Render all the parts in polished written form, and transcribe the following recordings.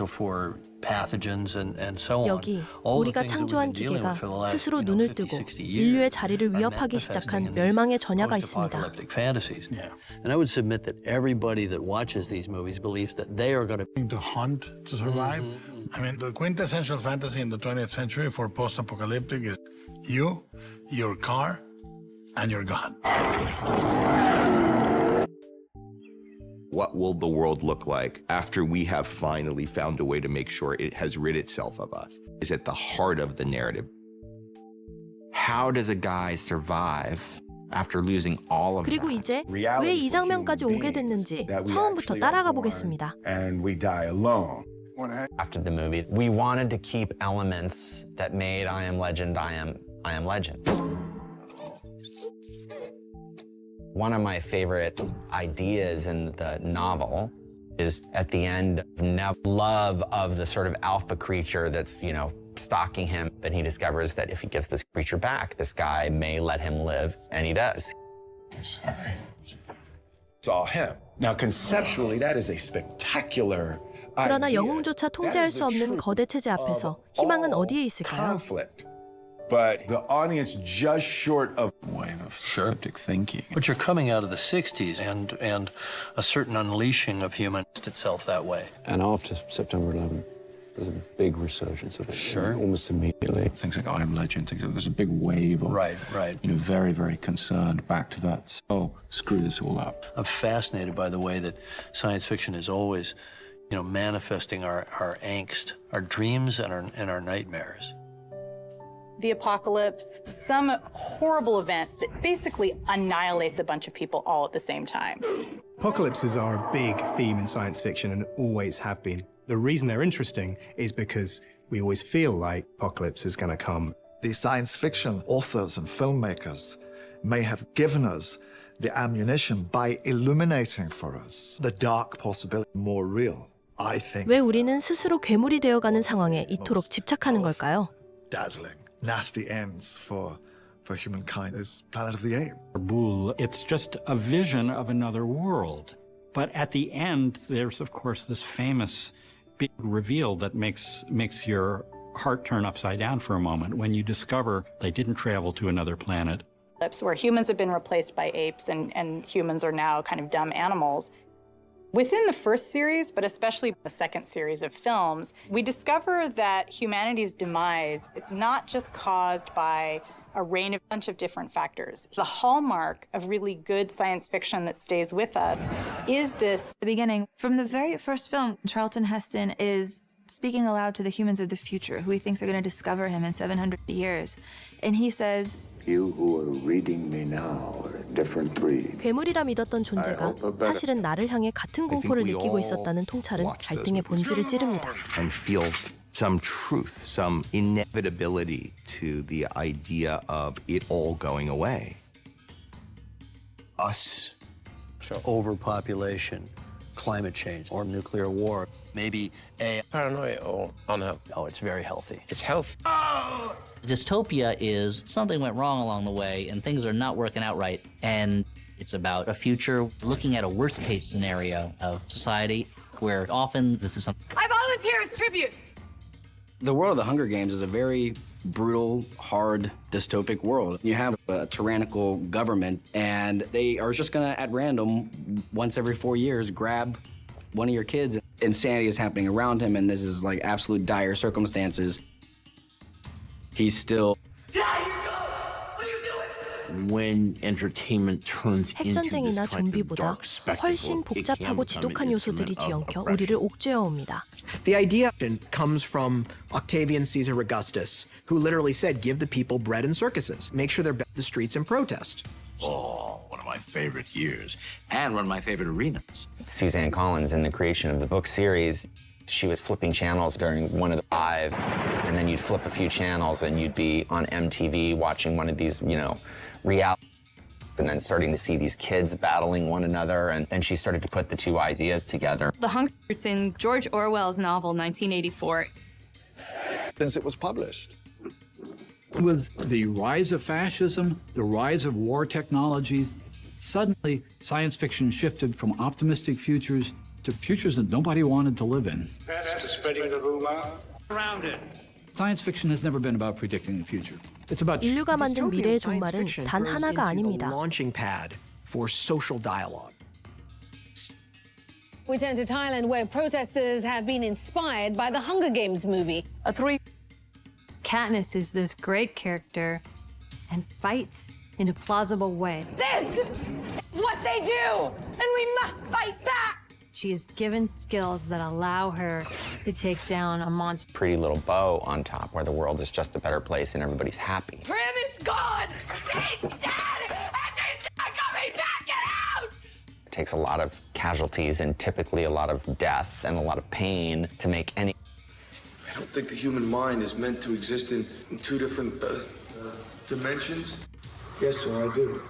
for pathogens and so on. 여기 우리가 창조한 기계가 스스로 눈을 뜨고 인류의 자리를 위협하기 시작한 멸망의 전야가 있습니다. And I would submit that everybody that watches these movies believes that they are going To hunt, to survive. I mean, the quintessential fantasy in the 20th century for post-apocalyptic is you, your car, and your God. What will the world look like after we have finally found a way to make sure it has rid itself of us? Is at the heart of the narrative. How does a guy survive after losing all of 그리고 that? 이제 왜 이 장면까지 오게 됐는지 처음부터 따라가 보겠습니다. And we die alone. After the movie, we wanted to keep elements that made I Am Legend, I Am Legend. One of my favorite ideas in the novel is at the end, love of the sort of alpha creature that's, stalking him. But he discovers that if he gives this creature back, this guy may let him live, and he does. I'm sorry. It's all him. Now, conceptually, that is a spectacular 그러나 idea. 영웅조차 통제할 수 없는 거대 체제 앞에서 희망은 어디에 있을까요? Conflict. But the audience just short of wave of skeptic thinking. But you're coming out of the 60s and a certain unleashing of human itself that way. And after September 11, there's a big resurgence of it. Sure. Almost immediately. Things like I Am Legend, things like there's a big wave of, Right. Very, very concerned back to that. Oh, screw this all up. I'm fascinated by the way that science fiction is always, manifesting our angst, our dreams and our nightmares. The apocalypse, some horrible event that basically annihilates a bunch of people all at the same time. Apocalypses are a big theme in science fiction and always have been. The reason they're interesting is because we always feel like apocalypse is going to come. The science fiction authors and filmmakers may have given us the ammunition by illuminating for us the dark possibility more real, I think. 왜 우리는 스스로 괴물이 되어가는 상황에 이토록 집착하는 걸까요? Dazzling, nasty ends for humankind is Planet of the Apes. It's just a vision of another world. But at the end, there's, of course, this famous big reveal that makes your heart turn upside down for a moment when you discover they didn't travel to another planet. Where humans have been replaced by apes and humans are now kind of dumb animals. Within the first series, but especially the second series of films, we discover that humanity's demise, it's not just caused by a bunch of different factors. The hallmark of really good science fiction that stays with us is this. The beginning, from the very first film, Charlton Heston is speaking aloud to the humans of the future, who he thinks are going to discover him in 700 years. And he says, You who are reading me now are a different breed. 괴물이라 믿었던 존재가 사실은 나를 향해 같은 공포를 느끼고 있었다는 통찰은 갈등의 본질을 찌릅니다. And feel some truth, some inevitability to the idea of it all going away. Us. Overpopulation, climate change, or nuclear war. Maybe paranoia or unhealthy. Oh, it's very healthy. It's health. Dystopia is something went wrong along the way and things are not working out right. And it's about a future looking at a worst-case scenario of society where often this is something. I volunteer as tribute. The world of the Hunger Games is a very brutal, hard, dystopic world. You have a tyrannical government, and they are just gonna, at random, once every 4 years, grab one of your kids. Insanity is happening around him, and this is like absolute dire circumstances. He's still. When entertainment turns into this 핵전쟁이나 type of 좀비보다 dark spectacle, 훨씬 복잡하고 지독한 요소들이 뒤엉켜 우리를 옥죄어 옵니다. The idea comes from Octavian Caesar Augustus, who literally said, give the people bread and circuses. Make sure they're back in the streets and protest. Oh, one of my favorite years, and one of my favorite arenas. Suzanne Collins, in the creation of the book series, she was flipping channels during one of the 5, and then you'd flip a few channels and you'd be on MTV watching one of these, reality, and then starting to see these kids battling one another, and then she started to put the two ideas together. The Hunger Games in George Orwell's novel 1984. Since it was published. With the rise of fascism, the rise of war technologies, suddenly science fiction shifted from optimistic futures to futures that nobody wanted to live in. Spreading the rumor around it. Science fiction has never been about predicting the future. It's about 인류가 만든 미래의 종말은 단 하나가 아닙니다. Launching pad for social dialogue. We turn to Thailand, where protesters have been inspired by the Hunger Games movie. Katniss is this great character and fights in a plausible way. This is what they do, and we must fight back! She is given skills that allow her to take down a monster. Pretty little bow on top where the world is just a better place and everybody's happy. Prim is gone! He's dead! And she's not coming back! Get out! It takes a lot of casualties and typically a lot of death and a lot of pain to make any. I don't think the human mind is meant to exist in two different dimensions. Yes, sir, I do.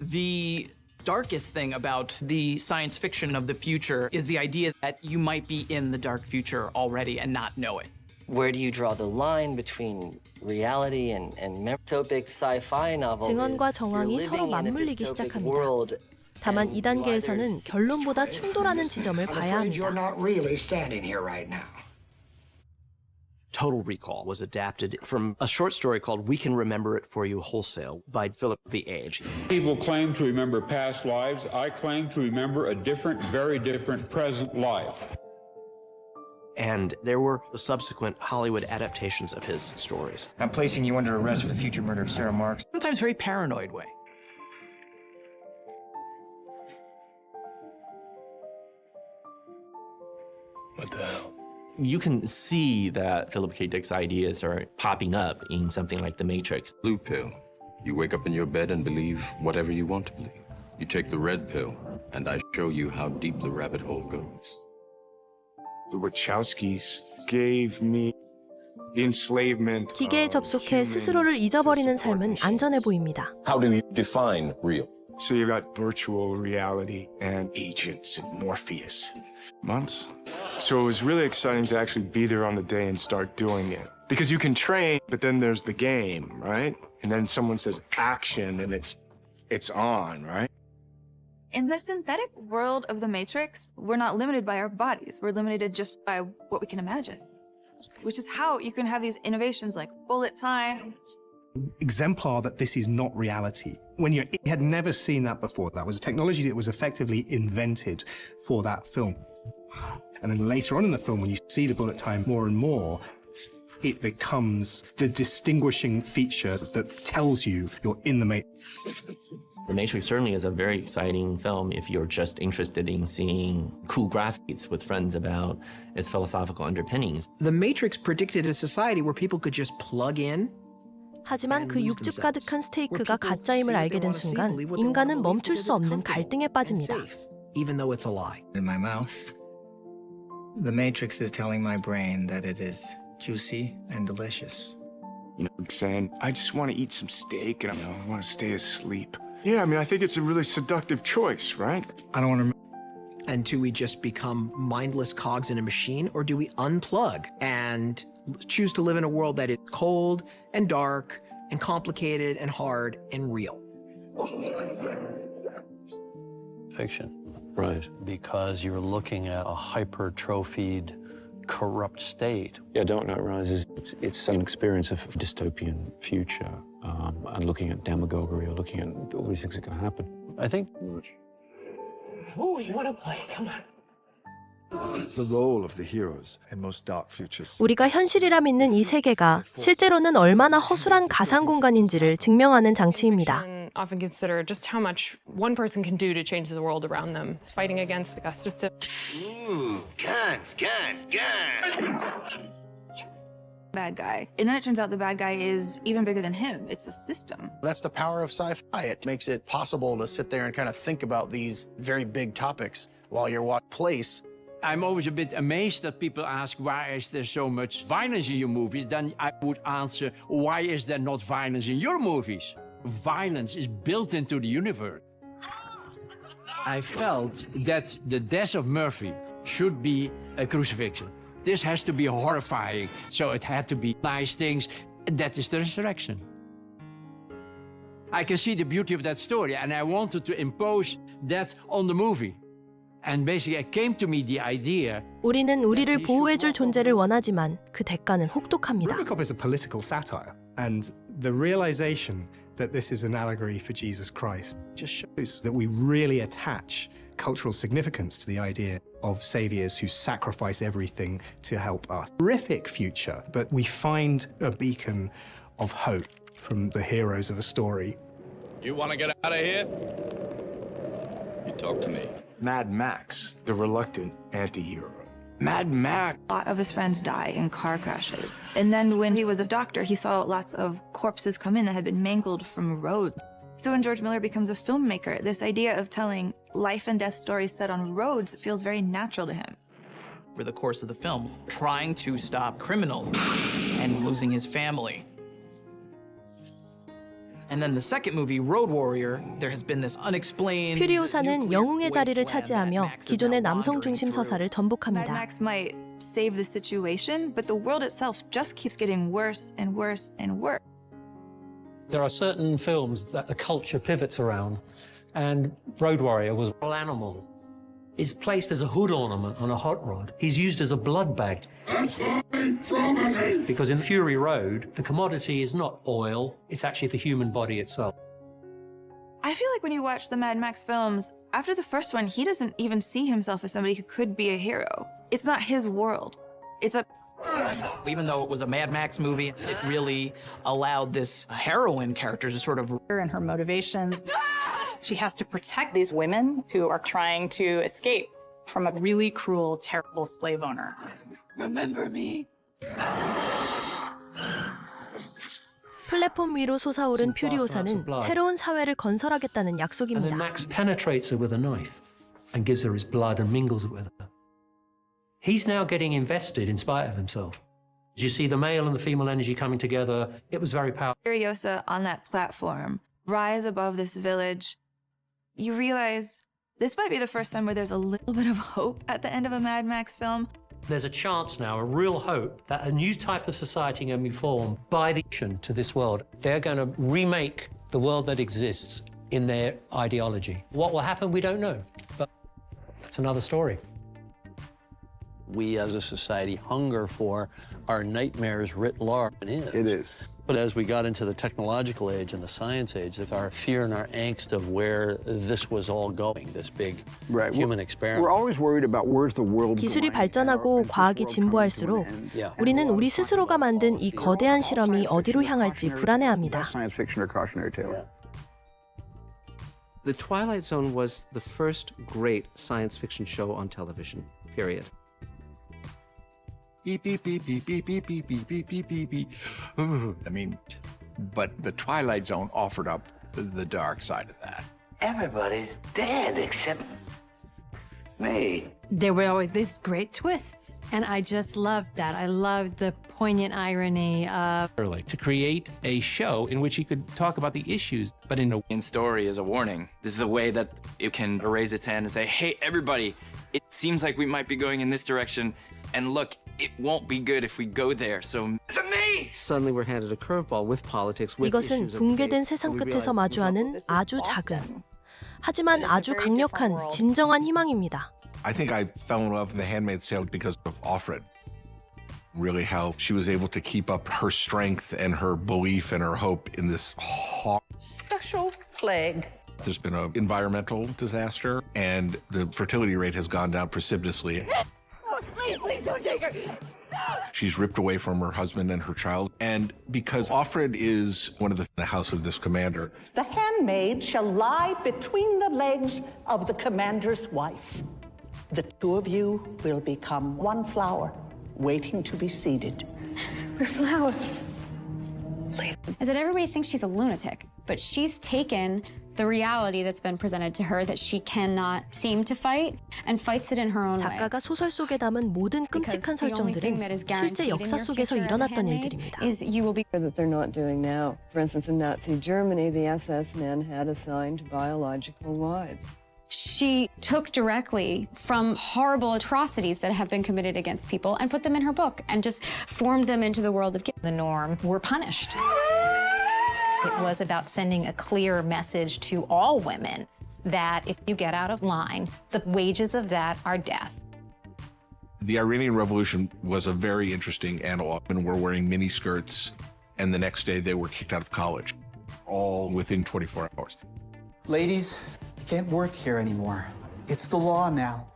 The darkest thing about the science fiction of the future is the idea that you might be in the dark future already and not know it. Where do you draw the line between reality and dystopic sci-fi novel? 증언과 정황이 서로 맞물리기 시작합니다. 다만 2단계에서는 결론보다 충돌하는 지점을 봐야 합니다. You're not really standing here right now. Total Recall was adapted from a short story called We Can Remember It For You Wholesale by Philip the Age. People claim to remember past lives. I claim to remember a different, very different present life. And there were the subsequent Hollywood adaptations of his stories. I'm placing you under arrest for the future murder of Sarah Marks. Sometimes very paranoid way. What the hell? You can see that Philip K. Dick's ideas are popping up in something like The Matrix. Blue pill. You wake up in your bed and believe whatever you want to believe. You take the red pill, and I show you how deep the rabbit hole goes. The Wachowskis gave me the enslavement. 기계에 접속해 스스로를 잊어버리는 삶은 안전해 보입니다. How do you define real? So you've got virtual reality and agents and Morpheus and months. So it was really exciting to actually be there on the day and start doing it. Because you can train, but then there's the game, right? And then someone says action and it's on, right? In the synthetic world of the Matrix, we're not limited by our bodies. We're limited just by what we can imagine, which is how you can have these innovations like bullet time. Exemplar that this is not reality. When you had never seen that before, that was a technology that was effectively invented for that film. And then later on in the film, when you see the bullet time more and more, it becomes the distinguishing feature that tells you you're in the Matrix. The Matrix certainly is a very exciting film if you're just interested in seeing cool graphics with friends about its philosophical underpinnings. The Matrix predicted a society where people could just plug in. 하지만 그 육즙 가득한 스테이크가 가짜임을 알게 된 순간 인간은 멈출 수 없는 갈등에 빠집니다. Even though it's a lie. In my mouth, the Matrix is telling my brain that it is juicy and delicious. You know, saying, I just want to eat some steak and I want to stay asleep. Yeah, I mean, I think it's a really seductive choice, right? I don't want to. And do we just become mindless cogs in a machine, or do we unplug and choose to live in a world that is cold and dark and complicated and hard and real? Fiction. Right. Because you're looking at a hypertrophied, corrupt state. Yeah, Dark Knight Rises, it's an experience of dystopian future and looking at demagoguery or looking at all these things that can happen. I think... Oh, you want to play? Come on. The role of the heroes in most dark futures. 우리가 현실이라 믿는 이 세계가 실제로는 얼마나 허술한 가상 공간인지를 증명하는 장치입니다. Often consider just how much one person can do to change the world around them. It's fighting against the system. Ooh, guns. Bad guy. And then it turns out the bad guy is even bigger than him. It's a system. That's the power of sci-fi. It makes it possible to sit there and kind of think about these very big topics while you're watching place. I'm always a bit amazed that people ask, why is there so much violence in your movies? Then I would answer, why is there not violence in your movies? Violence is built into the universe. I felt that the death of Murphy should be a crucifixion. This has to be horrifying, so it had to be nice things. That is the resurrection. I can see the beauty of that story, and I wanted to impose that on the movie. And basically, it came to me the idea. 우리는 우리를 보호해줄 존재를 원하지만 그 대가는 혹독합니다. RoboCop is a political satire, and the realization that this is an allegory for Jesus Christ just shows that we really attach cultural significance to the idea of saviors who sacrifice everything to help us. Horrific future, but we find a beacon of hope from the heroes of a story. You want to get out of here? You talk to me. Mad Max, the reluctant anti-hero. Mad Max. A lot of his friends die in car crashes. And then when he was a doctor, he saw lots of corpses come in that had been mangled from roads. So when George Miller becomes a filmmaker, this idea of telling life and death stories set on roads feels very natural to him. Over the course of the film, trying to stop criminals and losing his family. And then the second movie, Road Warrior, there has been this unexplained. 퓨리오사는 영웅의 자리를 차지하며 기존의 남성 중심 서사를 Mad 전복합니다. Max might save the situation, but the world itself just keeps getting worse and worse and worse. There are certain films that the culture pivots around, and Road Warrior was an animal. He's placed as a hood ornament on a hot rod. He's used as a blood bag. Because in Fury Road, the commodity is not oil, it's actually the human body itself. I feel like when you watch the Mad Max films, after the first one, he doesn't even see himself as somebody who could be a hero. It's not his world. It's a Even though it was a Mad Max movie, it really allowed this heroine character to sort of. And her motivations. She has to protect these women who are trying to escape from a really cruel, terrible slave owner. Remember me. 플랫폼 위로 솟아오른 퓨리오사는 새로운 사회를 건설하겠다는 And then 약속입니다. Max penetrates her with a knife and gives her his blood and mingles it with her. He's now getting invested in spite of himself. You see the male and the female energy coming together. It was very powerful. Furiosa on that platform, rise above this village. You realize this might be the first time where there's a little bit of hope at the end of a Mad Max film. There's a chance now, a real hope, that a new type of society can be formed by the addition to this world. They're going to remake the world that exists in their ideology. What will happen, we don't know, but that's another story. We as a society hunger for our nightmares writ large. It is. But as we got into the technological age and the science age, with our fear and our angst of where this was all going, this big human experiment. We're always worried about where's the world 기술이 발전하고 과학이 진보할수록 우리는 우리 스스로가 만든 이 거대한 실험이 어디로 향할지 불안해합니다. Science fiction or cautionary tale. The Twilight Zone was the first great science fiction show on television, period. Beep, beep, beep, beep, beep, beep, beep, beep, beep, beep, beep, beep. I mean, but the Twilight Zone offered up the dark side of that. Everybody's dead except me. There were always these great twists, and I just loved that. I loved the poignant irony of... To create a show in which he could talk about the issues, but in story as a warning. This is the way that it can raise its hand and say, hey, everybody, it seems like we might be going in this direction, and look, it won't be good if we go there, so... Suddenly we're handed a curveball with politics, with 이것은 붕괴된 세상 끝에서 마주하는 아주 작은, 하지만 아주 강력한 진정한 희망입니다. I think I fell in love with The Handmaid's Tale because of Offred. Really how she was able to keep up her strength and her belief and her hope in this Special plague. There's been an environmental disaster, and the fertility rate has gone down precipitously. Please don't take her. She's ripped away from her husband and her child. And because Offred is one of the house of this commander. The handmaid shall lie between the legs of the commander's wife. The two of you will become one flower, waiting to be seeded. We're flowers. Is that everybody thinks she's a lunatic, but she's taken the reality that's been presented to her that she cannot seem to fight and fights it in her own way. 작가가 소설 속에 담은 모든 끔찍한 설정들은 실제 역사 속에서 일어났던 일들입니다. Is you will be that they're not doing now. For instance, in Nazi Germany, the SS men had assigned biological wives. She took directly from horrible atrocities that have been committed against people and put them in her book and just formed them into the world of the norm. Were punished. It was about sending a clear message to all women that if you get out of line, the wages of that are death. The Iranian Revolution was a very interesting analog. And were wearing mini skirts, and the next day they were kicked out of college, all within 24 hours. Ladies, you can't work here anymore. It's the law now.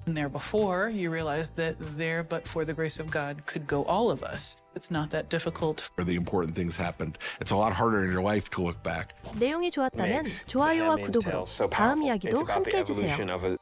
And there before, you realize that there, but for the grace of God, could go all of us. It's not that difficult. Where the important things happened. It's a lot harder in your life to look back. 내용이 좋았다면 좋아요와 구독으로 다음 이야기도 함께 해주세요.